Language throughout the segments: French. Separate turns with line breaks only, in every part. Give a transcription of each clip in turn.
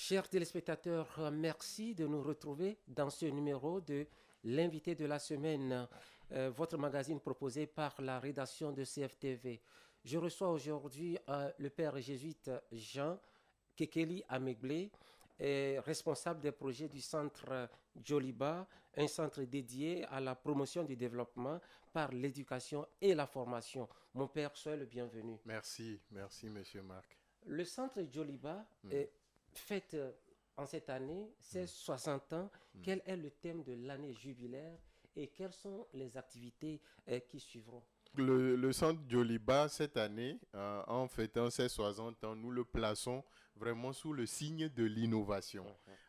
Chers téléspectateurs, merci de nous retrouver dans ce numéro de l'invité de la semaine, votre magazine proposé par la rédaction de CFTV. Je reçois aujourd'hui le père jésuite Jean Kekeli Ameglé, responsable des projets du centre Joliba, un centre dédié à la promotion du développement par l'éducation et la formation. Mon père, soyez le bienvenu.
Merci, monsieur Marc.
Le centre Joliba fête en cette année ses 60 ans. Quel est le thème de l'année jubilaire et quelles sont les activités qui suivront?
Le centre Joliba, cette année, en fêtant ses 60 ans, nous le plaçons vraiment sous le signe de l'innovation.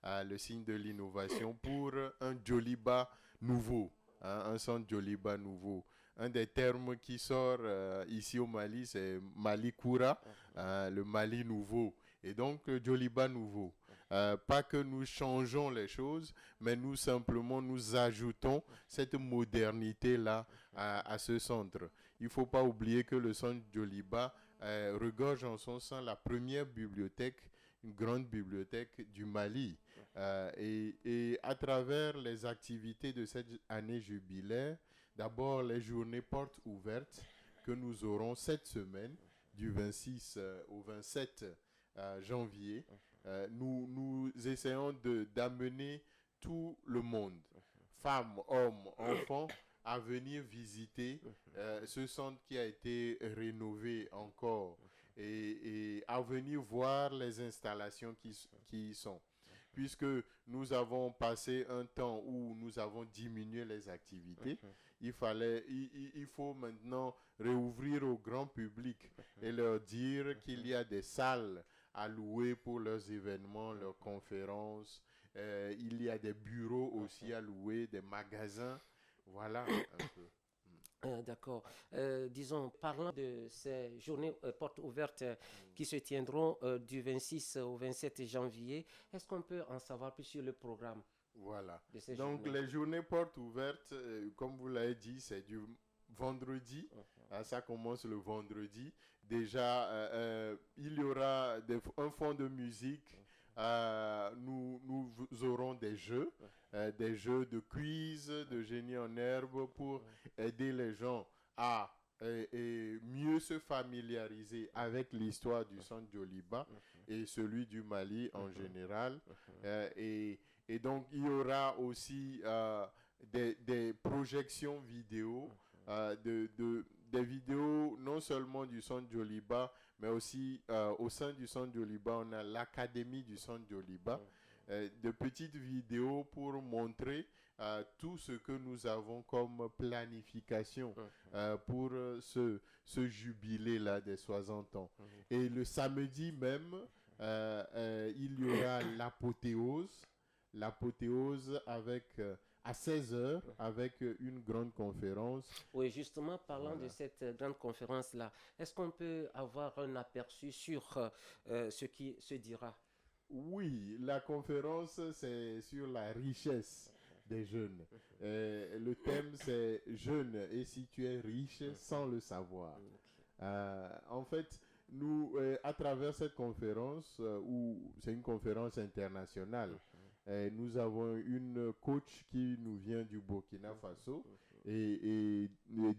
Le signe de l'innovation pour un Joliba nouveau, un centre Joliba nouveau. Un des termes qui sort ici au Mali, c'est Mali Koura, le Mali nouveau. Et donc, Joliba nouveau. Pas que nous changeons les choses, mais nous simplement nous ajoutons cette modernité-là à ce centre. Il ne faut pas oublier que le centre Joliba regorge en son sein la première bibliothèque, une grande bibliothèque du Mali. Et à travers les activités de cette année jubilaire, d'abord les journées portes ouvertes que nous aurons cette semaine, du 26 au 27 janvier. Nous essayons d'amener tout le monde, femmes, hommes, enfants, à venir visiter ce centre qui a été rénové encore et à venir voir les installations qui y sont. Puisque nous avons passé un temps où nous avons diminué les activités, il faut maintenant réouvrir au grand public et leur dire qu'il y a des salles à louer pour leurs événements, leurs conférences. Il y a des bureaux aussi à louer, des magasins. Voilà un peu.
D'accord. Disons, parlant de ces journées portes ouvertes qui se tiendront du 26 au 27 janvier, est-ce qu'on peut en savoir plus sur le programme
Voilà.
de ces
Donc,
journées?
les journées portes ouvertes, comme vous l'avez dit, c'est du vendredi. Ça commence le vendredi. Déjà, il y aura un fond de musique. Nous aurons des jeux de quiz, de génie en herbe pour aider les gens à mieux se familiariser avec l'histoire du centre Joliba et celui du Mali en général. Et donc, il y aura aussi des projections vidéo, des vidéos non seulement du centre Joliba, mais aussi au sein du centre Joliba, on a l'académie du centre Joliba, de petites vidéos pour montrer tout ce que nous avons comme planification pour ce jubilé-là des 60 ans. Et le samedi même, il y aura l'apothéose avec à 16 heures avec une grande conférence.
Oui, justement, parlant de
Voilà.
cette grande conférence-là, est-ce qu'on peut avoir un aperçu sur ce qui se dira?
Oui, la conférence, c'est sur la richesse des jeunes. Le thème, c'est jeunes et si tu es riche sans le savoir. En fait, nous, à travers cette conférence, où c'est une conférence internationale, nous avons une coach qui nous vient du Burkina Faso et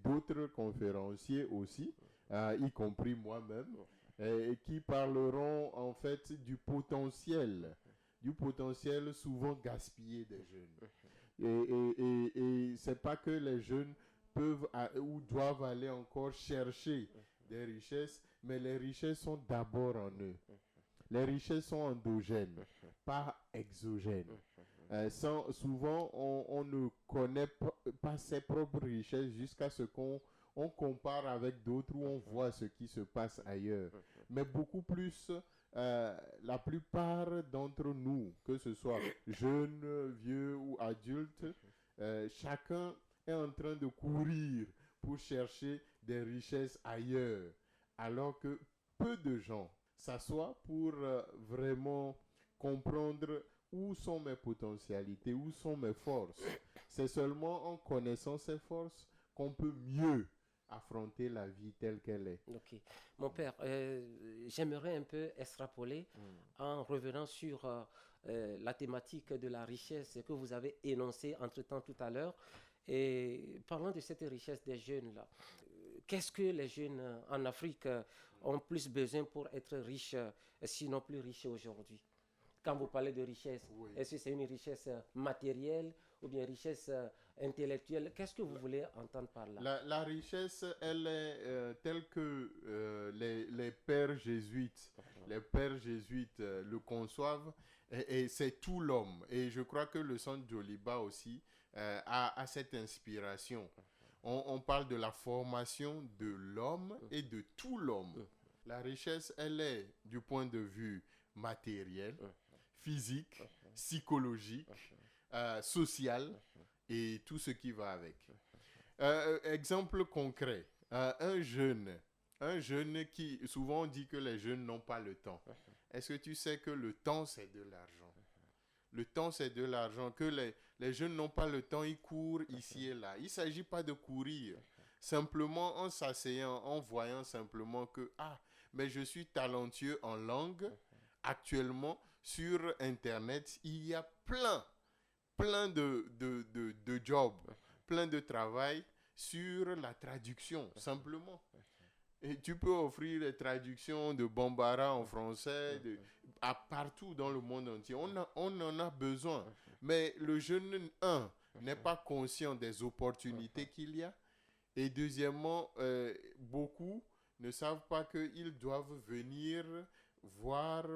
d'autres conférenciers aussi, y compris moi-même, et qui parleront en fait du potentiel souvent gaspillé des jeunes. Et c'est pas que les jeunes peuvent ou doivent aller encore chercher des richesses, mais les richesses sont d'abord en eux. Les richesses sont endogènes, pas exogènes. Souvent, on ne connaît pas ses propres richesses jusqu'à ce qu'on compare avec d'autres où on voit ce qui se passe ailleurs. Mais beaucoup plus, la plupart d'entre nous, que ce soit jeunes, vieux ou adultes, chacun est en train de courir pour chercher des richesses ailleurs, alors que peu de gens s'assoient pour vraiment comprendre où sont mes potentialités, où sont mes forces. C'est seulement en connaissant ces forces qu'on peut mieux affronter la vie telle qu'elle est.
Ok. Mon père, j'aimerais un peu extrapoler en revenant sur la thématique de la richesse que vous avez énoncée entre-temps tout à l'heure. Et parlant de cette richesse des jeunes là, qu'est-ce que les jeunes en Afrique ont plus besoin pour être riches, sinon plus riches aujourd'hui? Quand vous parlez de richesse,
Oui.
est-ce que c'est une richesse matérielle ou bien richesse intellectuelle? Qu'est-ce que vous voulez entendre par là?
La richesse, elle est telle que les pères jésuites, le conçoivent, et c'est tout l'homme. Et je crois que le centre Joliba aussi a cette inspiration. On parle de la formation de l'homme et de tout l'homme. La richesse, elle est du point de vue matériel, physique, psychologique, social et tout ce qui va avec. Exemple concret, un jeune qui, souvent on dit que les jeunes n'ont pas le temps. Est-ce que tu sais que le temps c'est de l'argent? Le temps c'est de l'argent, que les jeunes n'ont pas le temps, ils courent ici et là. Il ne s'agit pas de courir, simplement en s'asseyant, en voyant simplement que, mais je suis talentueux en langue. Actuellement, sur Internet, il y a plein de jobs, plein de travail sur la traduction, simplement. Et tu peux offrir les traductions de Bambara en français, à partout dans le monde entier. On en a besoin. Mais le jeune, n'est pas conscient des opportunités qu'il y a. Et deuxièmement, beaucoup ne savent pas qu'ils doivent venir voir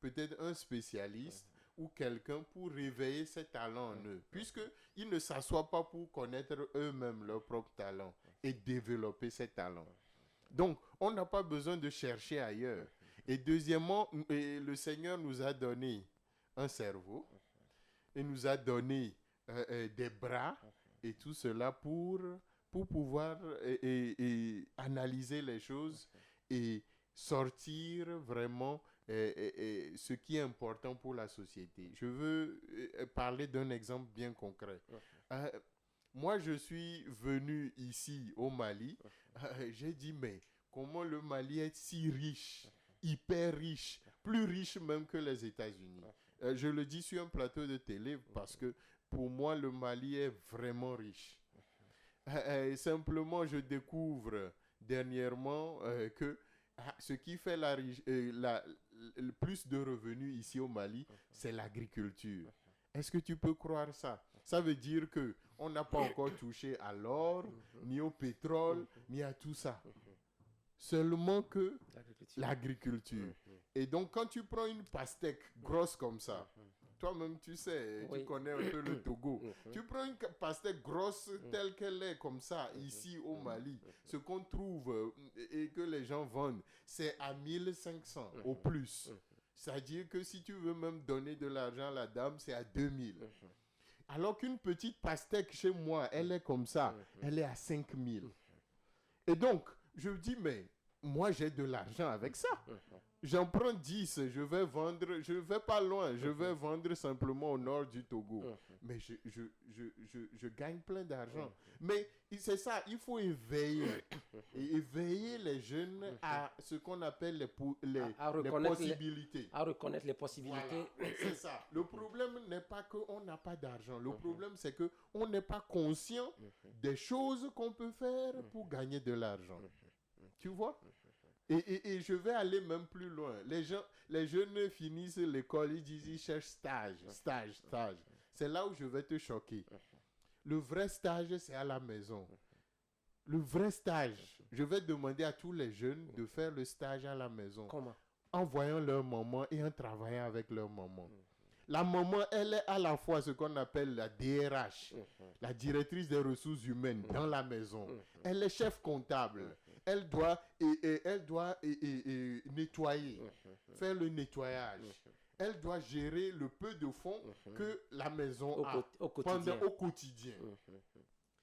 peut-être un spécialiste ou quelqu'un pour réveiller ses talents en eux, puisqu'ils ne s'assoient pas pour connaître eux-mêmes leurs propres talents et développer ces talents. Donc, on n'a pas besoin de chercher ailleurs. Et deuxièmement, le Seigneur nous a donné un cerveau, et nous a donné des bras, et tout cela pour pouvoir analyser les choses et sortir vraiment ce qui est important pour la société. Je veux parler d'un exemple bien concret. Moi, je suis venu ici au Mali. J'ai dit, mais comment le Mali est si riche, hyper riche, plus riche même que les États-Unis. Je le dis sur un plateau de télé parce que pour moi, le Mali est vraiment riche. Simplement, je découvre dernièrement que ce qui fait le plus de revenus ici au Mali, c'est l'agriculture. Est-ce que tu peux croire ça? Ça veut dire qu'on n'a pas encore touché à l'or, ni au pétrole, ni à tout ça. Seulement que l'agriculture. Et donc, quand tu prends une pastèque grosse comme ça, toi-même, tu sais, tu connais un peu le Togo. Tu prends une pastèque grosse telle qu'elle est comme ça, ici au Mali. Ce qu'on trouve et que les gens vendent, c'est à 1500 au plus. C'est-à-dire que si tu veux même donner de l'argent à la dame, c'est à 2000. Alors qu'une petite pastèque chez moi, elle est comme ça, elle est à 5000. Et donc, je me dis, mais moi, j'ai de l'argent avec ça. J'en prends 10, je vais vendre, je ne vais pas loin, je vais vendre simplement au nord du Togo. Mais je gagne plein d'argent. Mais c'est ça, il faut éveiller. Et éveiller les jeunes à ce qu'on appelle les possibilités.
À reconnaître les possibilités.
Voilà, c'est ça. Le problème n'est pas qu'on n'a pas d'argent. Le problème, c'est qu'on n'est pas conscient des choses qu'on peut faire pour gagner de l'argent. Tu vois? Et je vais aller même plus loin. Les jeunes finissent l'école, ils cherchent stage. C'est là où je vais te choquer. Le vrai stage, c'est à la maison. Le vrai stage, je vais demander à tous les jeunes de faire le stage à la maison.
Comment?
En voyant leur maman et en travaillant avec leur maman. La maman, elle est à la fois ce qu'on appelle la DRH, la directrice des ressources humaines dans la maison. Elle est chef comptable. Elle doit nettoyer, faire le nettoyage. Elle doit gérer le peu de fonds que la maison a au quotidien.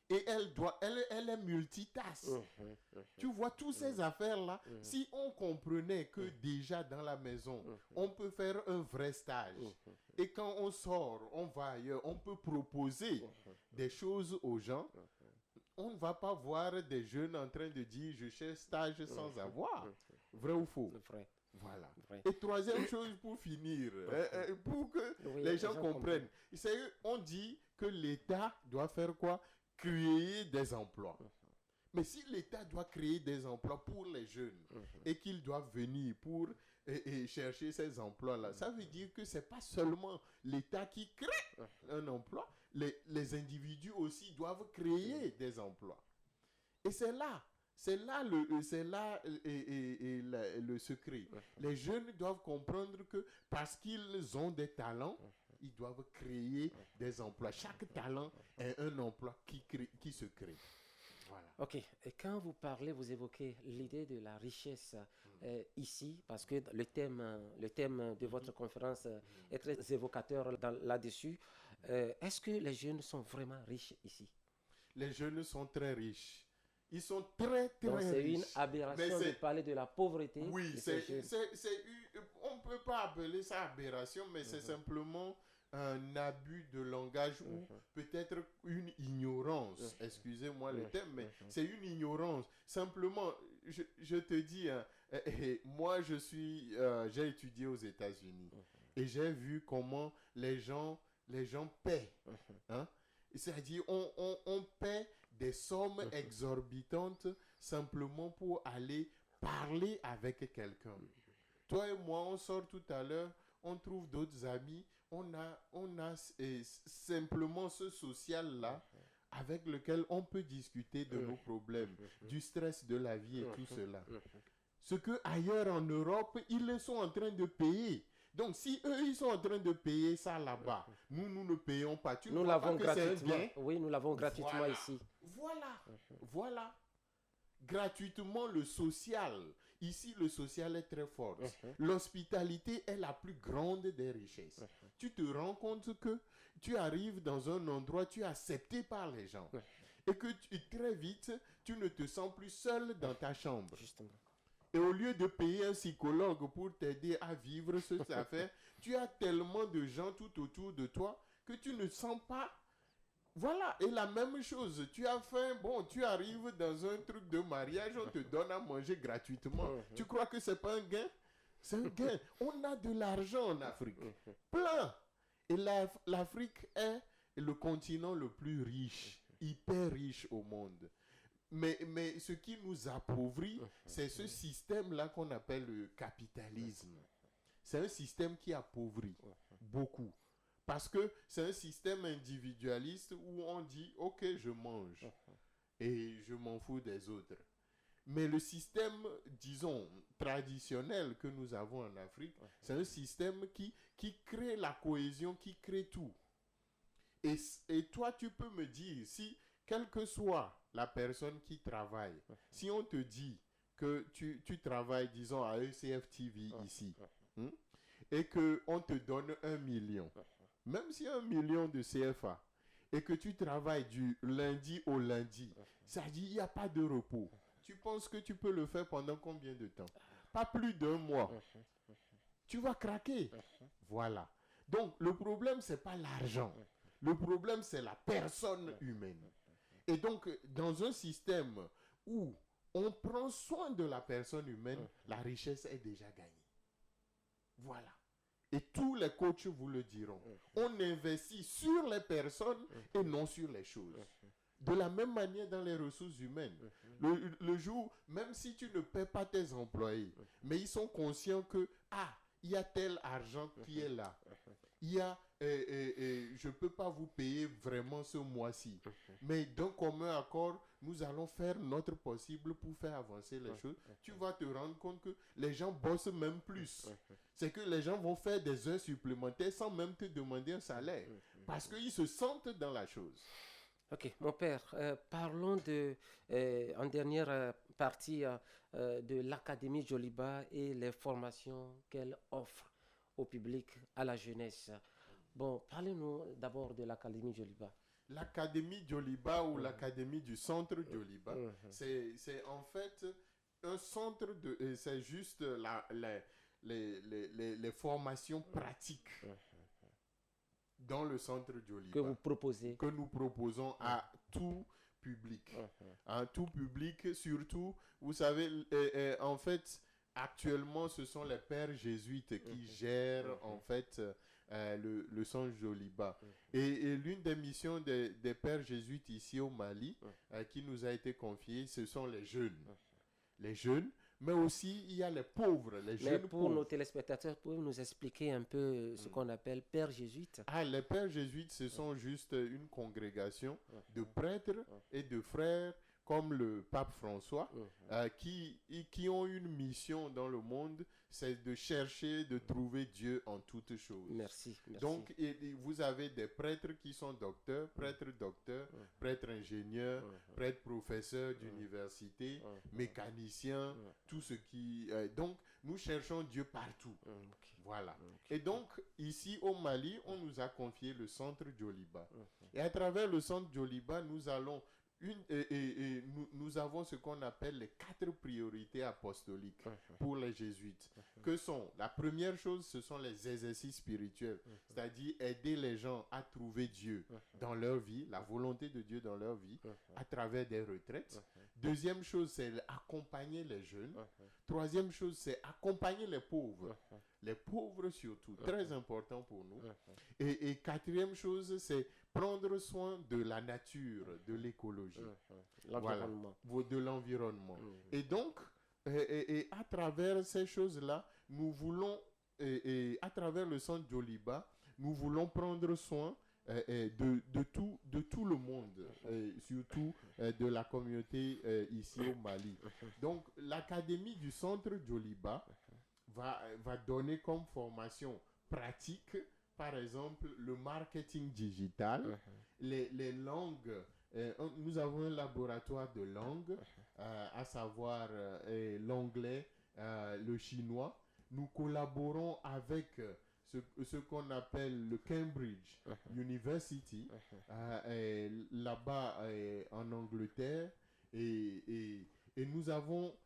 Et elle est multitask. Tu vois, toutes ces affaires-là, si on comprenait que déjà dans la maison, on peut faire un vrai stage. Et quand on sort, on va ailleurs, on peut proposer des choses aux gens. on ne va pas voir des jeunes en train de dire je cherche stage sans avoir. Vrai ou faux?
Vrai.
Voilà.
Vrai.
Et troisième chose pour finir, pour que les gens comprennent, on dit que l'État doit faire quoi? Créer des emplois. Mais si l'État doit créer des emplois pour les jeunes et qu'ils doivent venir pour et chercher ces emplois-là, ça veut dire que ce n'est pas seulement l'État qui crée un emploi, les individus aussi doivent créer des emplois. Et c'est là le secret. Les jeunes doivent comprendre que parce qu'ils ont des talents, ils doivent créer des emplois. Chaque talent est un emploi qui se crée. Voilà.
Ok, et quand vous parlez, vous évoquez l'idée de la richesse ici, parce que le thème de votre conférence est très évocateur là-dessus. Est-ce que les jeunes sont vraiment riches ici?
Les jeunes sont très riches. Ils sont très, très
Donc c'est
riches.
une aberration de parler de la pauvreté.
Oui, on ne peut pas appeler ça aberration, mais c'est simplement un abus de langage ou peut-être une ignorance. Excusez-moi le terme, mais c'est une ignorance. Simplement, je te dis, hein, moi j'ai étudié aux États-Unis et j'ai vu comment les gens paient. Hein? C'est-à-dire, on paie des sommes exorbitantes simplement pour aller parler avec quelqu'un. Toi et moi, on sort tout à l'heure, on trouve d'autres amis, on a simplement ce social-là avec lequel on peut discuter de nos problèmes, du stress de la vie et tout cela. Ce que ailleurs en Europe, ils le sont en train de payer. Donc, si eux, ils sont en train de payer ça là-bas, nous ne payons pas.
Nous l'avons gratuitement. Oui, nous l'avons gratuitement ici.
Voilà. Gratuitement, le social. Ici, le social est très fort. L'hospitalité est la plus grande des richesses. Tu te rends compte que tu arrives dans un endroit, tu es accepté par les gens. Et que très vite, tu ne te sens plus seul dans ta chambre.
Justement.
Et au lieu de payer un psychologue pour t'aider à vivre cette affaire, tu as tellement de gens tout autour de toi que tu ne sens pas. Voilà, et la même chose, tu as faim, bon, tu arrives dans un truc de mariage, on te donne à manger gratuitement. Tu crois que c'est pas un gain? C'est un gain. On a de l'argent en Afrique, plein. Et l'Afrique est le continent le plus riche, hyper riche au monde. Mais ce qui nous appauvrit, c'est ce système-là qu'on appelle le capitalisme. C'est un système qui appauvrit beaucoup. Parce que c'est un système individualiste où on dit, ok, je mange et je m'en fous des autres. Mais le système, disons, traditionnel que nous avons en Afrique, c'est un système qui crée la cohésion, qui crée tout. Et toi, tu peux me dire, si, quelle que soit la personne qui travaille, si on te dit que tu travailles, disons, à ECF TV ici, et qu'on te donne 1 million, même si 1 million de CFA, et que tu travailles du lundi au lundi, ça dit il n'y a pas de repos. Tu penses que tu peux le faire pendant combien de temps? Pas plus d'1 mois. Tu vas craquer. Voilà. Donc, le problème, ce n'est pas l'argent. Le problème, c'est la personne humaine. Et donc, dans un système où on prend soin de la personne humaine, la richesse est déjà gagnée. Voilà. Et tous les coachs vous le diront. On investit sur les personnes et non sur les choses. De la même manière dans les ressources humaines. Le jour, même si tu ne paies pas tes employés, mais ils sont conscients que, il y a tel argent qui est là. Il y a, je ne peux pas vous payer vraiment ce mois-ci. Mais d'un commun accord, nous allons faire notre possible pour faire avancer les choses. Tu vas te rendre compte que les gens bossent même plus. C'est que les gens vont faire des heures supplémentaires sans même te demander un salaire. Parce qu'ils se sentent dans la chose.
Ok, mon père, parlons en dernière partie de l'Académie Joliba et les formations qu'elle offre au public, à la jeunesse. Bon, parlez-nous d'abord de l'Académie Joliba.
L'Académie Joliba ou l'Académie du Centre Joliba, c'est en fait un centre c'est juste les formations pratiques dans le Centre Joliba.
Que vous proposez.
Que nous proposons à tout public. Tout public, surtout, vous savez, en fait, actuellement, ce sont les pères jésuites qui gèrent, en fait, le centre Joliba. Et l'une des missions des pères jésuites ici au Mali, qui nous a été confiée, ce sont les jeunes. Les jeunes, mais aussi il y a les pauvres, les jeunes pauvres.
Pour nos téléspectateurs, pouvez-vous nous expliquer un peu ce qu'on appelle pères jésuites?
Les pères jésuites, ce sont juste une congrégation de prêtres et de frères comme le pape François, qui ont une mission dans le monde, c'est de chercher, de trouver Dieu en toutes choses.
Merci.
Donc, vous avez des prêtres qui sont docteurs, prêtres ingénieurs, prêtres professeurs d'université, mécaniciens, tout ce qui... donc, nous cherchons Dieu partout. Voilà. Et donc, ici au Mali, on nous a confié le centre Joliba. Et à travers le centre Joliba, nous allons... nous avons ce qu'on appelle les 4 priorités apostoliques pour les jésuites. Que sont, la première chose, ce sont les exercices spirituels, c'est-à-dire aider les gens à trouver Dieu dans leur vie, la volonté de Dieu dans leur vie, à travers des retraites. Deuxième chose, c'est accompagner les jeunes. Troisième chose, c'est accompagner les pauvres. Les pauvres surtout, très important pour nous. Et quatrième chose, c'est prendre soin de la nature, de l'écologie,
l'environnement.
Voilà, de l'environnement. Et donc, à travers ces choses-là, nous voulons, à travers le centre Joliba, nous voulons prendre soin de tout le monde, surtout de la communauté ici au Mali. Donc, l'académie du centre Joliba va donner comme formation pratique, par exemple, le marketing digital, les langues. Nous avons un laboratoire de langues, à savoir l'anglais, le chinois. Nous collaborons avec ce qu'on appelle le Cambridge University, là-bas en Angleterre. Et nous avons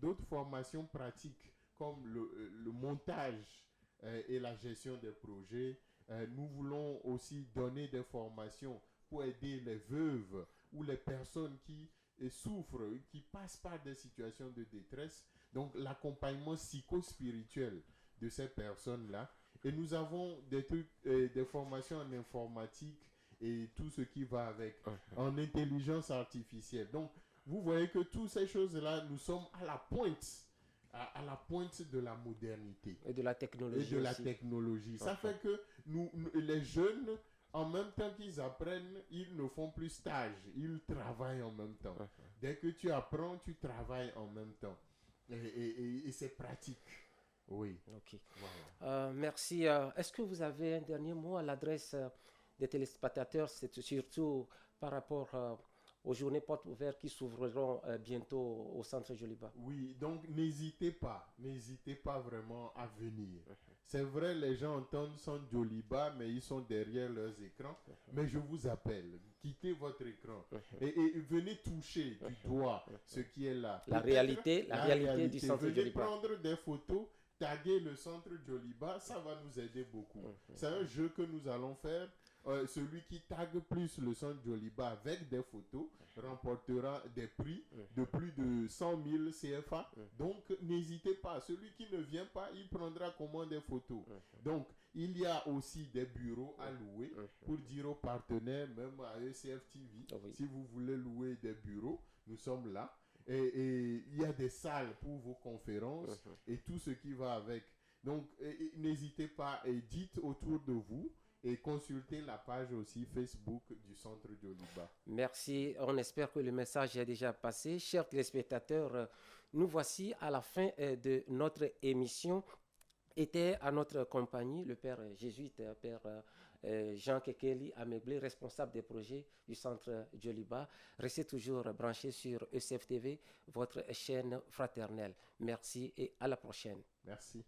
d'autres formations pratiques comme le montage et la gestion des projets. Nous voulons aussi donner des formations pour aider les veuves ou les personnes qui souffrent, qui passent par des situations de détresse. Donc l'accompagnement psychospirituel de ces personnes-là. Et nous avons des formations en informatique et tout ce qui va avec, en intelligence artificielle. Donc vous voyez que toutes ces choses-là, nous sommes à la pointe de la modernité.
Et de la technologie.
Ça fait que nous, les jeunes, en même temps qu'ils apprennent, ils ne font plus stage, ils travaillent en même temps. Dès que tu apprends, tu travailles en même temps. Et c'est pratique. Oui.
Ok. Voilà. Merci. Est-ce que vous avez un dernier mot à l'adresse des téléspectateurs, c'est surtout par rapport aux journées portes ouvertes qui s'ouvriront bientôt au centre Joliba?
Oui, donc n'hésitez pas vraiment à venir. C'est vrai, les gens entendent centre Joliba, mais ils sont derrière leurs écrans. Mais je vous appelle, quittez votre écran et venez toucher du doigt ce qui est là.
La réalité du centre
venez
Joliba.
Venez prendre des photos, taguer le centre Joliba, ça va nous aider beaucoup. C'est un jeu que nous allons faire. Celui qui tague plus le centre Joliba avec des photos remportera des prix de plus de 100 000 CFA. Donc, n'hésitez pas. Celui qui ne vient pas, il prendra comment des photos. Donc, il y a aussi des bureaux à louer pour dire aux partenaires, même à ECF TV, si vous voulez louer des bureaux, nous sommes là. Et il y a des salles pour vos conférences et tout ce qui va avec. Donc, n'hésitez pas et dites autour de vous. Et consultez la page aussi Facebook du Centre Joliba.
Merci. On espère que le message est déjà passé. Chers téléspectateurs, nous voici à la fin de notre émission. Était à notre compagnie le père jésuite, père Jean Kekeli Ameblé, responsable des projets du Centre Joliba. Restez toujours branchés sur ECF TV, votre chaîne fraternelle. Merci et à la prochaine.
Merci.